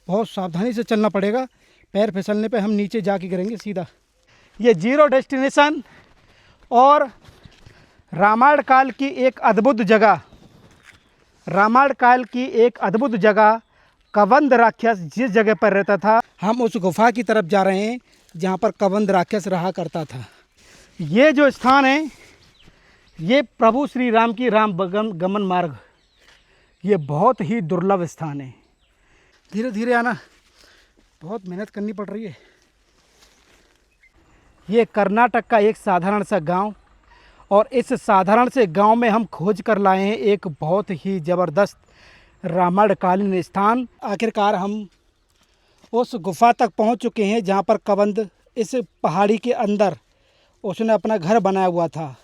बहुत सावधानी से चलना पड़ेगा, पैर फिसलने पे हम नीचे जाके गिरेंगे सीधा। ये जीरो डेस्टिनेशन और रामायण काल की एक अद्भुत जगह, रामायण काल की एक अद्भुत जगह कबंध राक्षस जिस जगह पर रहता था, हम उस गुफा की तरफ जा रहे हैं जहाँ पर कबंध राक्षस रहा करता था। ये जो स्थान है ये प्रभु श्री राम की राम गमन मार्ग, ये बहुत ही दुर्लभ स्थान है। धीरे धीरे आना, बहुत मेहनत करनी पड़ रही है। ये कर्नाटक का एक साधारण सा गांव, और इस साधारण से गांव में हम खोज कर लाए हैं एक बहुत ही ज़बरदस्त रामायणकालीन स्थान। आखिरकार हम उस गुफा तक पहुंच चुके हैं जहां पर कबंध इस पहाड़ी के अंदर उसने अपना घर बनाया हुआ था।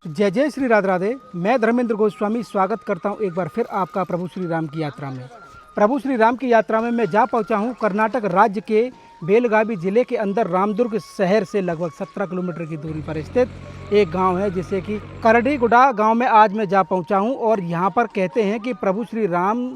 जय जय श्री राधे राधे। मैं धर्मेंद्र गोस्वामी स्वागत करता हूं एक बार फिर आपका प्रभु श्री राम की यात्रा में। प्रभु श्री राम की यात्रा में मैं जा पहुंचा हूं कर्नाटक राज्य के बेलगावी ज़िले के अंदर रामदुर्ग शहर से लगभग 17 किलोमीटर की दूरी पर स्थित एक गांव है जिसे कि करडीगुड़ा गांव में आज मैं जा पहुंचा हूं। और यहां पर कहते हैं कि प्रभु श्री राम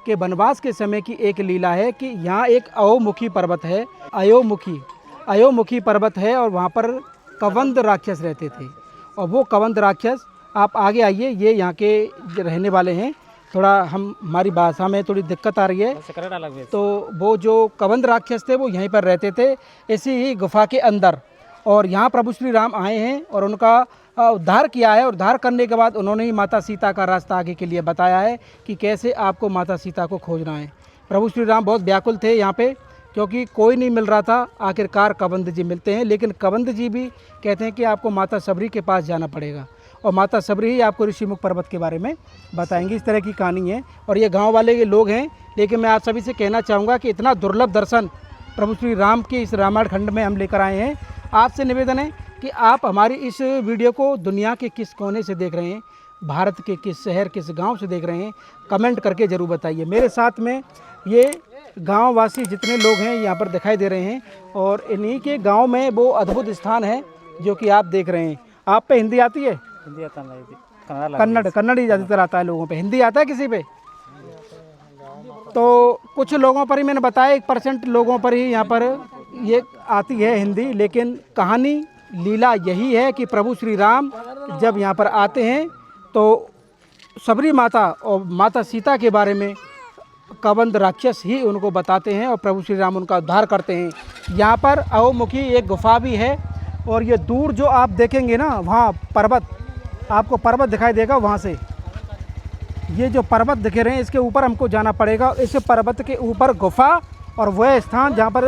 के वनवास के समय की एक लीला है कि यहाँ एक अयोमुखी पर्वत है, अयोमुखी पर्वत है, और वहाँ पर कबंध राक्षस रहते थे। और वो कबंध राक्षस, आप आगे आइए, ये यहाँ के रहने वाले हैं। थोड़ा हमारी भाषा में थोड़ी दिक्कत आ रही है। तो वो जो कबंध राक्षस थे वो यहीं पर रहते थे इसी ही गुफा के अंदर, और यहाँ प्रभु श्री राम आए हैं और उनका उद्धार किया है। उद्धार करने के बाद उन्होंने ही माता सीता का रास्ता आगे के लिए बताया है कि कैसे आपको माता सीता को खोजना है। प्रभु श्री राम बहुत व्याकुल थे यहाँ पे, क्योंकि कोई नहीं मिल रहा था। आखिरकार कबंध जी मिलते हैं, लेकिन कबंध जी भी कहते हैं कि आपको माता सबरी के पास जाना पड़ेगा, और माता सबरी ही आपको ऋषिमुख पर्वत के बारे में बताएंगी। इस तरह की कहानी है, और ये गांव वाले के लोग हैं। लेकिन मैं आप सभी से कहना चाहूँगा कि इतना दुर्लभ दर्शन प्रभु श्री राम के इस रामायण खंड में हम लेकर आए हैं। आपसे निवेदन है कि आप हमारी इस वीडियो को दुनिया के किस कोने से देख रहे हैं, भारत के किस शहर किस गांव से देख रहे हैं, कमेंट करके ज़रूर बताइए। मेरे साथ में ये गांव वासी जितने लोग हैं यहाँ पर दिखाई दे रहे हैं, और इन्हीं के गांव में वो अद्भुत स्थान है जो कि आप देख रहे हैं। आप पे हिंदी आती है? हिंदी आता नहीं, कन्नड़ ही ज़्यादातर आता है लोगों पे। हिंदी आता है किसी पे? तो कुछ लोगों पर ही मैंने बताया, 1% लोगों पर ही यहाँ पर ये आती है हिंदी। लेकिन कहानी लीला यही है कि प्रभु श्री राम जब यहाँ पर आते हैं तो सबरी माता और माता सीता के बारे में कबंध राक्षस ही उनको बताते हैं, और प्रभु श्री राम उनका उद्धार करते हैं। यहाँ पर अयोमुखी एक गुफा भी है, और ये दूर जो आप देखेंगे ना, वहाँ पर्वत, आपको पर्वत दिखाई देगा। वहाँ से ये जो पर्वत दिख रहे हैं इसके ऊपर हमको जाना पड़ेगा। इस पर्वत के ऊपर गुफा, और वह स्थान जहाँ पर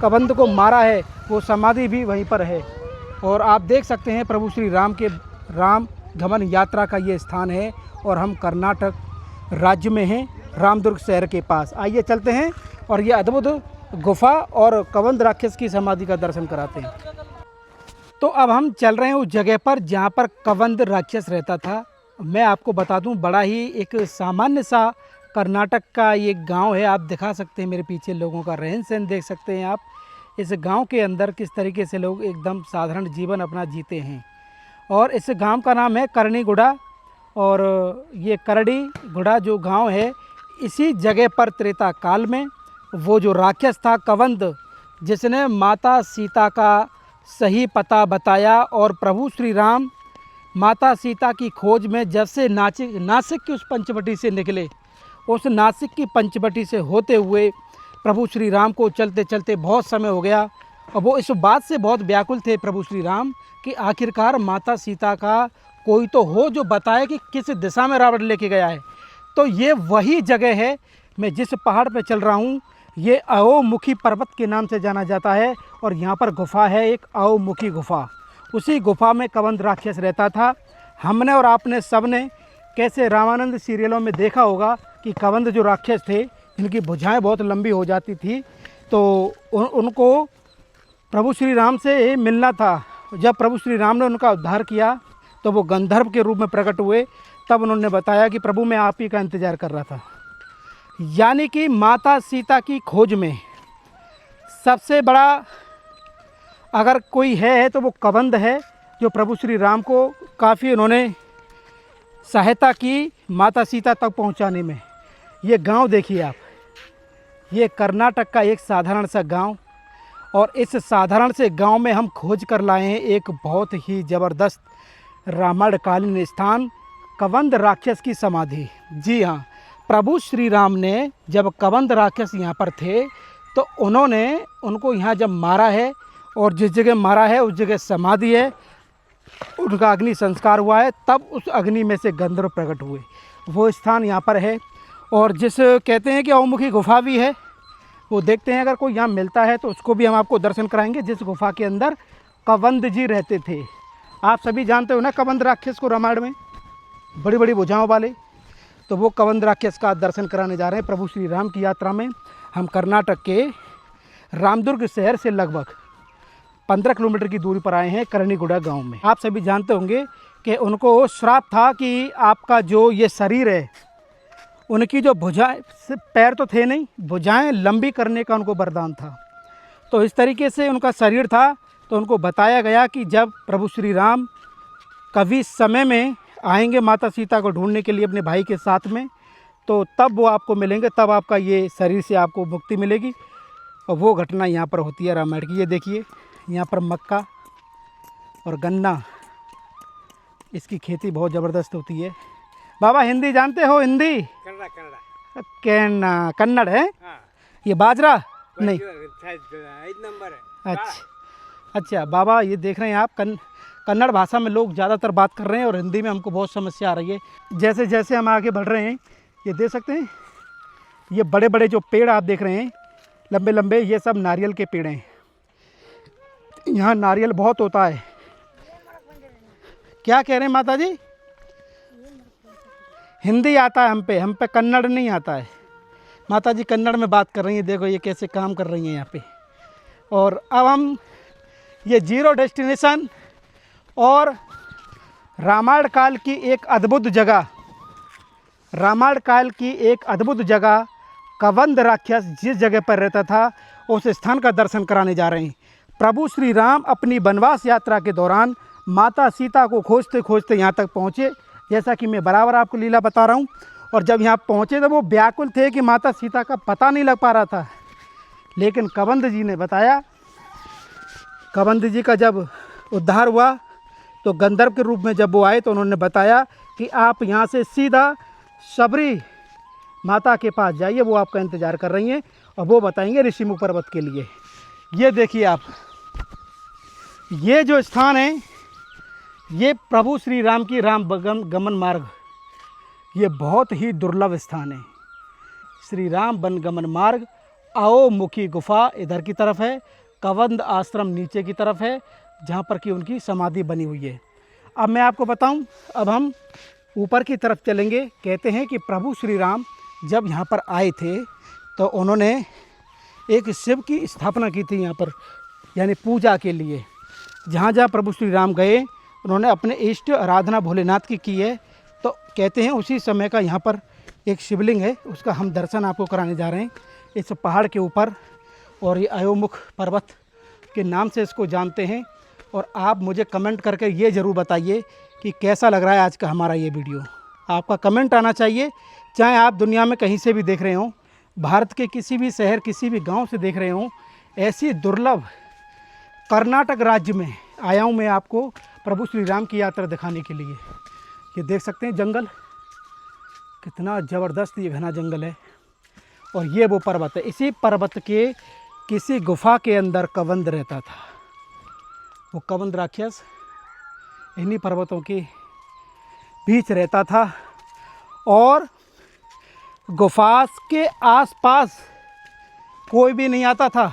कबंध को मारा है वो समाधि भी वहीं पर है। और आप देख सकते हैं प्रभु श्री राम के राम गमन यात्रा का ये स्थान है, और हम कर्नाटक राज्य में हैं, रामदुर्ग शहर के पास। आइए चलते हैं और ये अद्भुत गुफा और कबंध राक्षस की समाधि का दर्शन कराते हैं। तो अब हम चल रहे हैं उस जगह पर जहाँ पर कबंध राक्षस रहता था। मैं आपको बता दूं, बड़ा ही एक सामान्य सा कर्नाटक का ये गांव है। आप दिखा सकते हैं मेरे पीछे लोगों का रहन सहन देख सकते हैं आप। इस गांव के अंदर किस तरीके से लोग एकदम साधारण जीवन अपना जीते हैं। और इस गांव का नाम है करडीगुड़ा, और ये करडीगुड़ा जो गांव है, इसी जगह पर त्रेता काल में वो जो राक्षस था कबंध, जिसने माता सीता का सही पता बताया, और प्रभु श्री राम माता सीता की खोज में जब से नासिक की उस पंचवटी से निकले, उस नासिक की पंचवटी से होते हुए प्रभु श्री राम को चलते चलते बहुत समय हो गया। और वो इस बात से बहुत व्याकुल थे प्रभु श्री राम कि आखिरकार माता सीता का कोई तो हो जो बताए कि किस दिशा में रावण लेके गया है। तो ये वही जगह है, मैं जिस पहाड़ पर चल रहा हूँ, ये अयोमुखी पर्वत के नाम से जाना जाता है। और यहाँ पर गुफा है, एक अयोमुखी गुफा। उसी गुफा में कबंध राक्षस रहता था। हमने और आपने सब ने कैसे रामानंद सीरियलों में देखा होगा कि कबंध जो राक्षस थे, इनकी भुजाएं बहुत लंबी हो जाती थी, तो उनको प्रभु श्री राम से मिलना था। जब प्रभु श्री राम ने उनका उद्धार किया तो वो गंधर्व के रूप में प्रकट हुए। तब उन्होंने बताया कि प्रभु मैं आप ही का इंतज़ार कर रहा था। यानी कि माता सीता की खोज में सबसे बड़ा अगर कोई है तो वो कबंध है, जो प्रभु श्री राम को काफ़ी उन्होंने सहायता की माता सीता तक पहुंचाने में। ये गांव देखिए आप, ये कर्नाटक का एक साधारण सा गांव, और इस साधारण से गांव में हम खोज कर लाए हैं एक बहुत ही ज़बरदस्त रामायणकालीन स्थान, कबंध राक्षस की समाधि। जी हाँ, प्रभु श्री राम ने जब कबंध राक्षस यहाँ पर थे तो उन्होंने उनको यहाँ जब मारा है, और जिस जगह मारा है उस जगह समाधि है, उनका अग्नि संस्कार हुआ है, तब उस अग्नि में से गंधर्व प्रकट हुए। वो स्थान यहाँ पर है। और जिस कहते हैं कि अवमुखी गुफा भी है, वो देखते हैं, अगर कोई यहाँ मिलता है तो उसको भी हम आपको दर्शन कराएंगे। जिस गुफा के अंदर कबंध जी रहते थे, आप सभी जानते हो ना कबंध राक्षस को, रामायण में बड़ी बड़ी भुजाओं वाले, तो वो कबंध राक्षस का दर्शन कराने जा रहे हैं प्रभु श्री राम की यात्रा में। हम कर्नाटक के रामदुर्ग शहर से लगभग 15 किलोमीटर की दूरी पर आए हैं, करणीगुड़ा गांव में। आप सभी जानते होंगे कि उनको श्राप था कि आपका जो ये शरीर है, उनकी जो भुजाएं, पैर तो थे नहीं, भुजाएं लंबी करने का उनको वरदान था। तो इस तरीके से उनका शरीर था। तो उनको बताया गया कि जब प्रभु श्री राम कभी समय में आएंगे माता सीता को ढूंढने के लिए अपने भाई के साथ में, तो तब वो आपको मिलेंगे, तब आपका ये शरीर से आपको मुक्ति मिलेगी। और वो घटना यहाँ पर होती है रामायण की। ये देखिए, यहाँ पर मक्का और गन्ना, इसकी खेती बहुत ज़बरदस्त होती है। बाबा हिंदी जानते हो? हिंदी कन्नड़ है। ये बाजरा नहीं, अच्छा बाबा, ये देख रहे हैं आप, कन्नड़ भाषा में लोग ज़्यादातर बात कर रहे हैं, और हिंदी में हमको बहुत समस्या आ रही है। जैसे जैसे हम आगे बढ़ रहे हैं, ये देख सकते हैं, ये बड़े बड़े जो पेड़ आप देख रहे हैं, लंबे लंबे, ये सब नारियल के पेड़ हैं। यहाँ नारियल बहुत होता है। क्या कह रहे हैं माता जी? हिंदी आता है हम पे कन्नड़ नहीं आता है। माता जी कन्नड़ में बात कर रही हैं, देखो ये कैसे काम कर रही हैं यहाँ पे। और अब हम ये जीरो डेस्टिनेशन और रामायण काल की एक अद्भुत जगह, रामायण काल की एक अद्भुत जगह, कबंध राक्षस जिस जगह पर रहता था, उस स्थान का दर्शन कराने जा रहे हैं। प्रभु श्री राम अपनी वनवास यात्रा के दौरान माता सीता को खोजते खोजते यहाँ तक पहुँचे, जैसा कि मैं बराबर आपको लीला बता रहा हूँ। और जब यहाँ पहुँचे तो वो व्याकुल थे कि माता सीता का पता नहीं लग पा रहा था। लेकिन कबंध जी ने बताया, कबंध जी का जब उद्धार हुआ तो गंधर्व के रूप में जब वो आए तो उन्होंने बताया कि आप यहाँ से सीधा सबरी माता के पास जाइए, वो आपका इंतज़ार कर रही हैं और वो बताएंगे ऋषिमुख पर्वत के लिए। ये देखिए आप, ये जो स्थान है, ये प्रभु श्री राम की राम गमन मार्ग, ये बहुत ही दुर्लभ स्थान है। श्री राम वन गमन मार्ग, अवमुखी गुफा इधर की तरफ है, कबंध आश्रम नीचे की तरफ है, जहाँ पर कि उनकी समाधि बनी हुई है। अब मैं आपको बताऊं, अब हम ऊपर की तरफ चलेंगे। कहते हैं कि प्रभु श्री राम जब यहाँ पर आए थे तो उन्होंने एक शिव की स्थापना की थी यहाँ पर, यानी पूजा के लिए। जहाँ जहाँ प्रभु श्री राम गए, उन्होंने अपने इष्ट आराधना भोलेनाथ की है। तो कहते हैं उसी समय का यहाँ पर एक शिवलिंग है, उसका हम दर्शन आपको कराने जा रहे हैं इस पहाड़ के ऊपर। और ये अयोमुख पर्वत के नाम से इसको जानते हैं। और आप मुझे कमेंट करके ये ज़रूर बताइए कि कैसा लग रहा है आज का हमारा ये वीडियो। आपका कमेंट आना चाहिए, चाहे आप दुनिया में कहीं से भी देख रहे हों, भारत के किसी भी शहर, किसी भी गांव से देख रहे हों। ऐसी दुर्लभ कर्नाटक राज्य में आया हूँ मैं आपको प्रभु श्री राम की यात्रा दिखाने के लिए। ये देख सकते हैं जंगल, कितना ज़बरदस्त ये घना जंगल है। और ये वो पर्वत है, इसी पर्वत के किसी गुफा के अंदर कबंध रहता था। वो कबंध राक्षस इन्हीं पर्वतों के बीच रहता था। और गुफा के आसपास कोई भी नहीं आता था,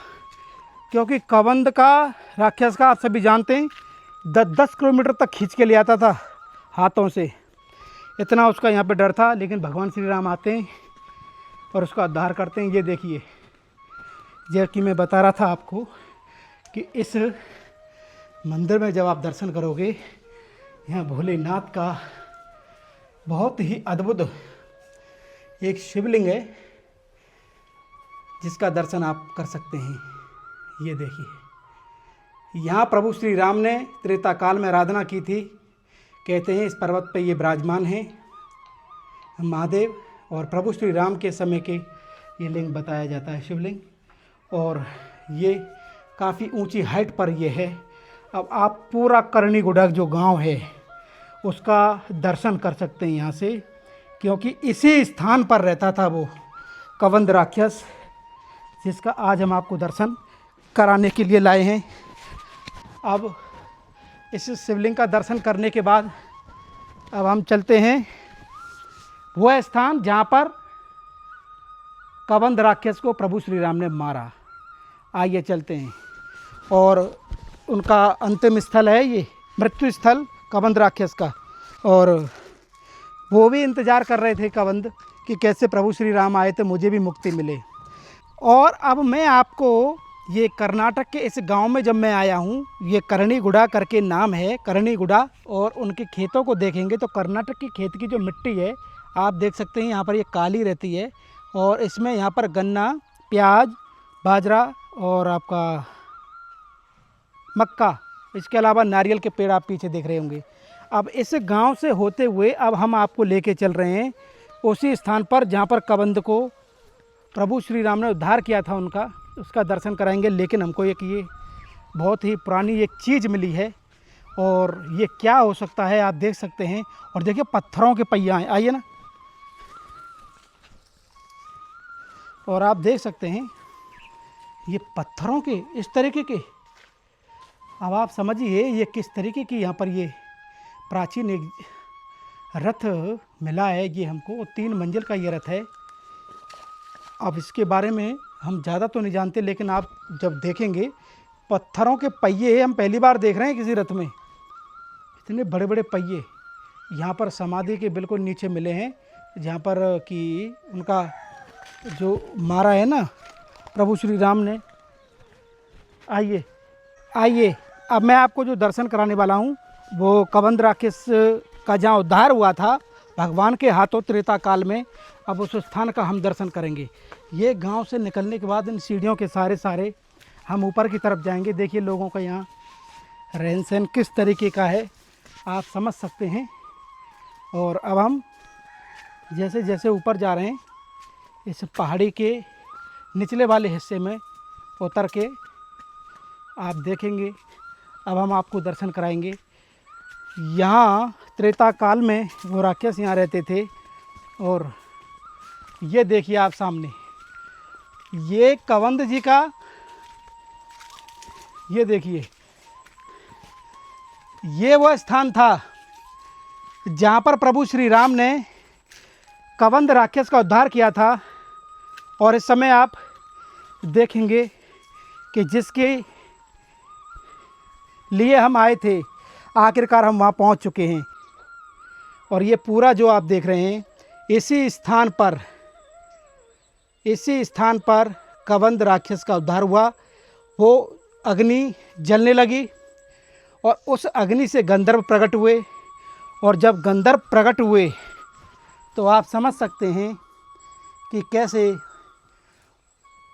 क्योंकि कबंध का राक्षस का आप सभी जानते हैं 10-10 किलोमीटर तक खींच के ले आता था हाथों से। इतना उसका यहाँ पे डर था। लेकिन भगवान श्री राम आते हैं और उसका उद्धार करते हैं। ये देखिए, जैसा कि मैं बता रहा था आपको कि इस मंदिर में जब आप दर्शन करोगे, यहाँ भोलेनाथ का बहुत ही अद्भुत एक शिवलिंग है, जिसका दर्शन आप कर सकते हैं। ये देखिए, यहाँ प्रभु श्री राम ने त्रेता काल में आराधना की थी। कहते हैं इस पर्वत पे ये विराजमान हैं। महादेव और प्रभु श्री राम के समय के ये लिंग बताया जाता है, शिवलिंग। और ये काफ़ी ऊंची हाइट पर ये है। अब आप पूरा करनीगुड़ा जो गांव है उसका दर्शन कर सकते हैं यहाँ से, क्योंकि इसी स्थान पर रहता था वो कबंध राक्षस, जिसका आज हम आपको दर्शन कराने के लिए लाए हैं। अब इस शिवलिंग का दर्शन करने के बाद अब हम चलते हैं वह स्थान जहाँ पर कबंध राक्षस को प्रभु श्री राम ने मारा। आइए चलते हैं। और उनका अंतिम स्थल है ये, मृत्यु स्थल कबंध राक्षस का। और वो भी इंतज़ार कर रहे थे कबंध कि कैसे प्रभु श्री राम आए तो मुझे भी मुक्ति मिले। और अब मैं आपको ये कर्नाटक के इस गांव में जब मैं आया हूँ, ये करनीगुड़ा करके नाम है, करनीगुड़ा। और उनके खेतों को देखेंगे तो कर्नाटक की खेत की जो मिट्टी है आप देख सकते हैं यहाँ पर ये काली रहती है। और इसमें यहाँ पर गन्ना, प्याज, बाजरा और आपका मक्का, इसके अलावा नारियल के पेड़ आप पीछे देख रहे होंगे। अब इस गांव से होते हुए अब हम आपको लेके चल रहे हैं उसी स्थान पर जहाँ पर कबंध को प्रभु श्री राम ने उद्धार किया था उनका, उसका दर्शन कराएंगे। लेकिन हमको एक ये बहुत ही पुरानी एक चीज़ मिली है, और ये क्या हो सकता है आप देख सकते हैं। और देखिए पत्थरों के पहिया हैं, आइए ना। और आप देख सकते हैं ये पत्थरों के इस तरीके के। अब आप समझिए ये किस तरीके की यहाँ पर ये प्राचीन एक रथ मिला है ये हमको। 3 मंजिल का ये रथ है। अब इसके बारे में हम ज़्यादा तो नहीं जानते, लेकिन आप जब देखेंगे पत्थरों के पहिए हम पहली बार देख रहे हैं किसी रथ में। इतने बड़े बड़े पहिए यहाँ पर समाधि के बिल्कुल नीचे मिले हैं, जहाँ पर कि उनका जो मारा है ना प्रभु श्री राम ने। आइए आइए, अब मैं आपको जो दर्शन कराने वाला हूँ वो कबंध राक्षस का जहाँ उद्धार हुआ था भगवान के हाथों त्रेता काल में, अब उस स्थान का हम दर्शन करेंगे। ये गांव से निकलने के बाद इन सीढ़ियों के सारे हम ऊपर की तरफ जाएंगे। देखिए लोगों का यहाँ रहन सहन किस तरीके का है आप समझ सकते हैं। और अब हम जैसे जैसे ऊपर जा रहे हैं इस पहाड़ी के निचले वाले हिस्से में उतर के आप देखेंगे। अब हम आपको दर्शन कराएंगे। यहाँ त्रेता काल में वो राक्षस यहाँ रहते थे। और ये देखिए आप सामने ये कबंध जी का, ये देखिए ये वो स्थान था जहाँ पर प्रभु श्री राम ने कबंध राक्षस का उद्धार किया था। और इस समय आप देखेंगे कि जिसके लिए हम आए थे आखिरकार हम वहाँ पहुँच चुके हैं। और ये पूरा जो आप देख रहे हैं इसी स्थान पर कबंध राक्षस का उद्धार हुआ। वो अग्नि जलने लगी और उस अग्नि से गंधर्व प्रकट हुए। और जब गंधर्व प्रकट हुए तो आप समझ सकते हैं कि कैसे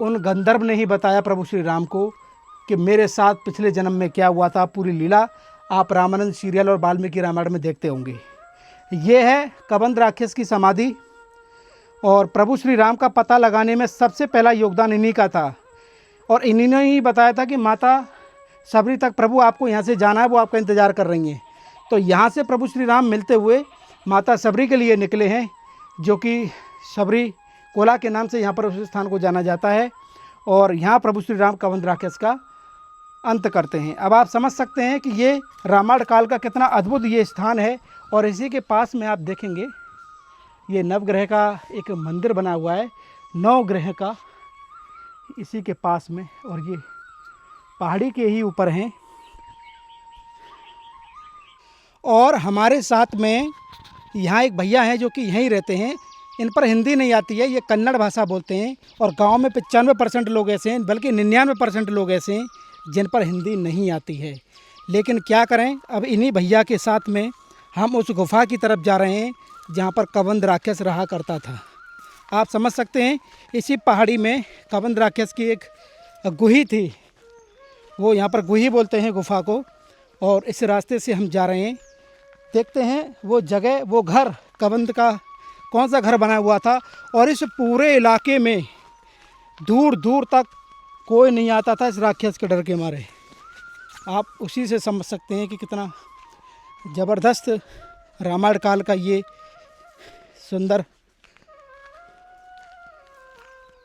उन गंधर्व ने ही बताया प्रभु श्री राम को कि मेरे साथ पिछले जन्म में क्या हुआ था। पूरी लीला आप रामानंद सीरियल और वाल्मीकि रामायण में देखते होंगे। ये है कबंध राक्षस की समाधि। और प्रभु श्री राम का पता लगाने में सबसे पहला योगदान इन्हीं का था। और इन्हीं ने ही बताया था कि माता सबरी तक प्रभु आपको यहाँ से जाना है, वो आपका इंतज़ार कर रही हैं। तो यहाँ से प्रभु श्री राम मिलते हुए माता सबरी के लिए निकले हैं, जो कि सबरी कोला के नाम से यहाँ पर उस स्थान को जाना जाता है। और यहाँ प्रभु श्री राम कबंध राक्षस का अंत करते हैं। अब आप समझ सकते हैं कि ये रामायण काल का कितना अद्भुत ये स्थान है। और इसी के पास में आप देखेंगे ये नवग्रह का एक मंदिर बना हुआ है, 9 ग्रह का इसी के पास में। और ये पहाड़ी के ही ऊपर हैं। और हमारे साथ में यहाँ एक भैया हैं जो कि यहीं रहते हैं। इन पर हिंदी नहीं आती है, ये कन्नड़ भाषा बोलते हैं। और गांव में 95% लोग ऐसे हैं, बल्कि 99% लोग ऐसे हैं जिन पर हिंदी नहीं आती है। लेकिन क्या करें, अब इन्हीं भैया के साथ में हम उस गुफा की तरफ जा रहे हैं जहाँ पर कबंध राक्षस रहा करता था। आप समझ सकते हैं इसी पहाड़ी में कबंध राक्षस की एक गुही थी, वो यहाँ पर गुही बोलते हैं गुफा को। और इस रास्ते से हम जा रहे हैं, देखते हैं वो जगह, वो घर कबंध का कौन सा घर बनाया हुआ था। और इस पूरे इलाके में दूर दूर तक कोई नहीं आता था इस राक्षस के डर के मारे। आप उसी से समझ सकते हैं कि कितना ज़बरदस्त रामायण काल का ये सुंदर।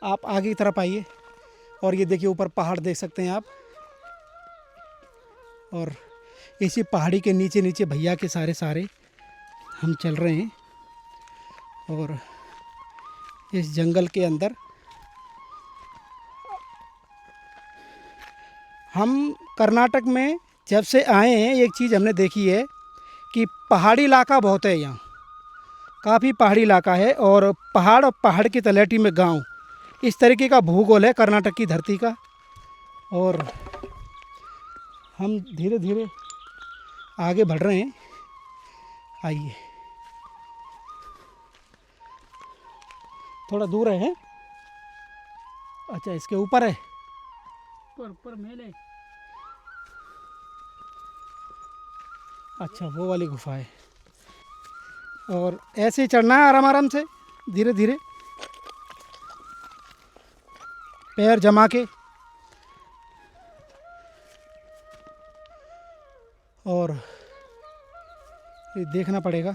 आप आगे की तरफ आइए और ये देखिए ऊपर पहाड़ देख सकते हैं आप। और इसी पहाड़ी के नीचे नीचे भैया के सारे हम चल रहे हैं। और इस जंगल के अंदर हम कर्नाटक में जब से आए हैं एक चीज़ हमने देखी है कि पहाड़ी इलाका बहुत है यहाँ, काफ़ी पहाड़ी इलाका है। और पहाड़ की तलहटी में गांव, इस तरीके का भूगोल है कर्नाटक की धरती का। और हम धीरे धीरे आगे बढ़ रहे हैं। आइए, थोड़ा दूर है। अच्छा, इसके ऊपर है, ऊपर महल है। अच्छा, वो वाली गुफा है। और ऐसे ही चढ़ना है आराम आराम से, धीरे धीरे पैर जमा के। और ये देखना पड़ेगा,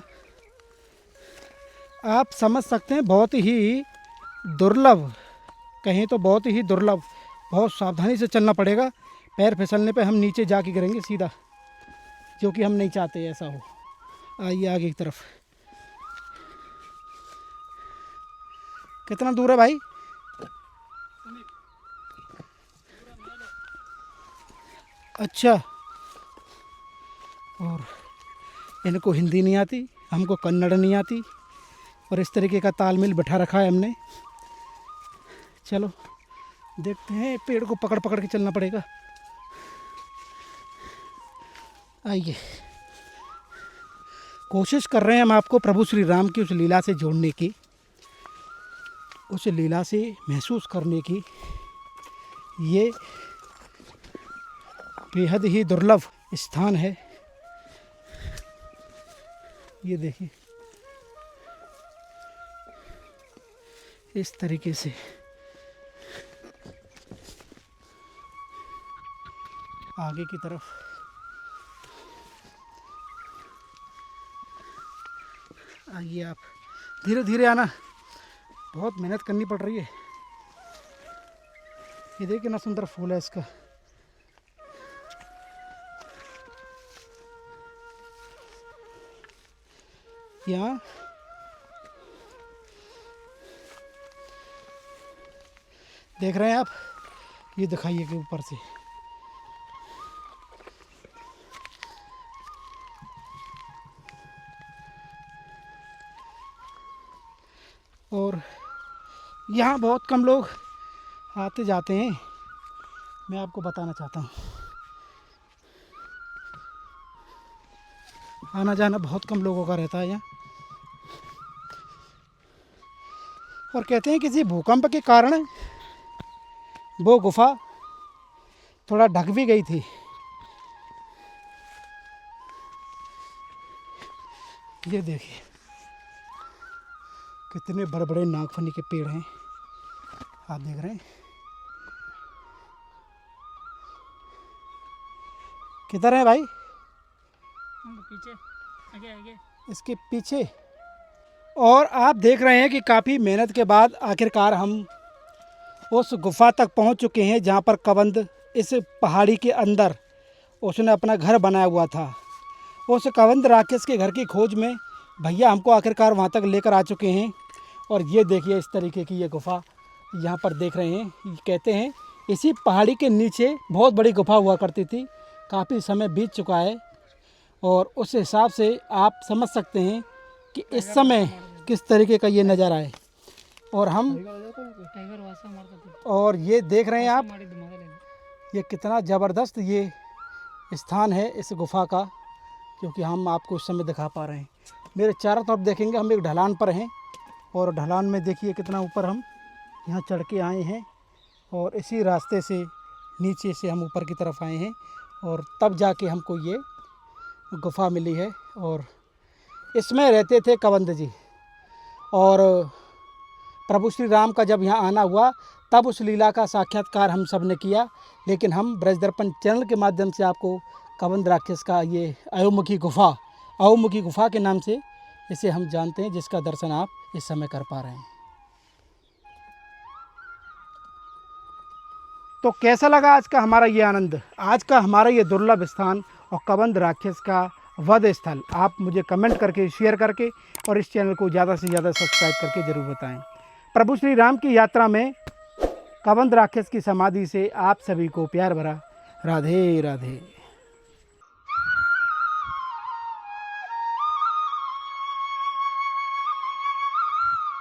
आप समझ सकते हैं बहुत ही दुर्लभ, कहें तो बहुत ही दुर्लभ। बहुत सावधानी से चलना पड़ेगा, पैर फिसलने पे हम नीचे जाके गिरेंगे सीधा, जो कि हम नहीं चाहते ऐसा हो। आइए आगे की तरफ। कितना दूर है भाई? अच्छा, और इनको हिंदी नहीं आती, हमको कन्नड़ नहीं आती, और इस तरीके का तालमेल बैठा रखा है हमने। चलो देखते हैं, पेड़ को पकड़ पकड़ के चलना पड़ेगा। आइए, कोशिश कर रहे हैं हम आपको प्रभु श्री राम की उस लीला से जोड़ने की, उस लीला से महसूस करने की। ये बेहद ही दुर्लभ स्थान है। ये देखिए इस तरीके से आगे की तरफ। आइए, आप धीरे धीरे आना, बहुत मेहनत करनी पड़ रही है। ये देखिए कितना सुंदर फूल है इसका। यहाँ देख रहे हैं आप, ये दिखाइए कि ऊपर से और यहाँ बहुत कम लोग आते जाते हैं, मैं आपको बताना चाहता हूँ। आना जाना बहुत कम लोगों का रहता है यहाँ। और कहते हैं किसी भूकंप के कारण वो गुफा थोड़ा ढक भी गई थी। ये देखिए कितने बड़े बड़े नागफनी के पेड़ हैं, आप देख रहे हैं। किधर है भाई? पीछे आगे इसके पीछे। और आप देख रहे हैं कि काफ़ी मेहनत के बाद आखिरकार हम उस गुफा तक पहुंच चुके हैं जहां पर कबंध इस पहाड़ी के अंदर उसने अपना घर बनाया हुआ था। उस कबंध राक्षस के घर की खोज में भैया हमको आखिरकार वहां तक लेकर आ चुके हैं। और ये देखिए इस तरीके की ये गुफा यहाँ पर देख रहे हैं। कहते हैं इसी पहाड़ी के नीचे बहुत बड़ी गुफा हुआ करती थी। काफ़ी समय बीत चुका है और उस हिसाब से आप समझ सकते हैं कि इस समय किस तरीके का ये नज़ारा है। और हम और ये देख रहे हैं आप, ये कितना ज़बरदस्त ये स्थान है इस गुफा का, क्योंकि हम आपको इस समय दिखा पा रहे हैं। मेरे चारों तरफ देखेंगे, हम एक ढलान पर हैं और ढलान में देखिए कितना ऊपर हम यहाँ चढ़ के आए हैं। और इसी रास्ते से नीचे से हम ऊपर की तरफ आए हैं और तब जाके हमको ये गुफा मिली है। और इसमें रहते थे कबंध जी। और प्रभु श्री राम का जब यहाँ आना हुआ तब उस लीला का साक्षात्कार हम सब ने किया। लेकिन हम ब्रज दर्पण चैनल के माध्यम से आपको कबंध राक्षस का ये अहोमुखी गुफा के नाम से इसे हम जानते हैं, जिसका दर्शन आप इस समय कर पा रहे हैं। तो कैसा लगा आज का हमारा ये आनंद, आज का हमारा ये दुर्लभ स्थान और कबंध राक्षस का वध स्थल? आप मुझे कमेंट करके, शेयर करके और इस चैनल को ज़्यादा से ज़्यादा सब्सक्राइब करके ज़रूर बताएं। प्रभु श्री राम की यात्रा में कबंध राक्षस की समाधि से आप सभी को प्यार भरा राधे राधे।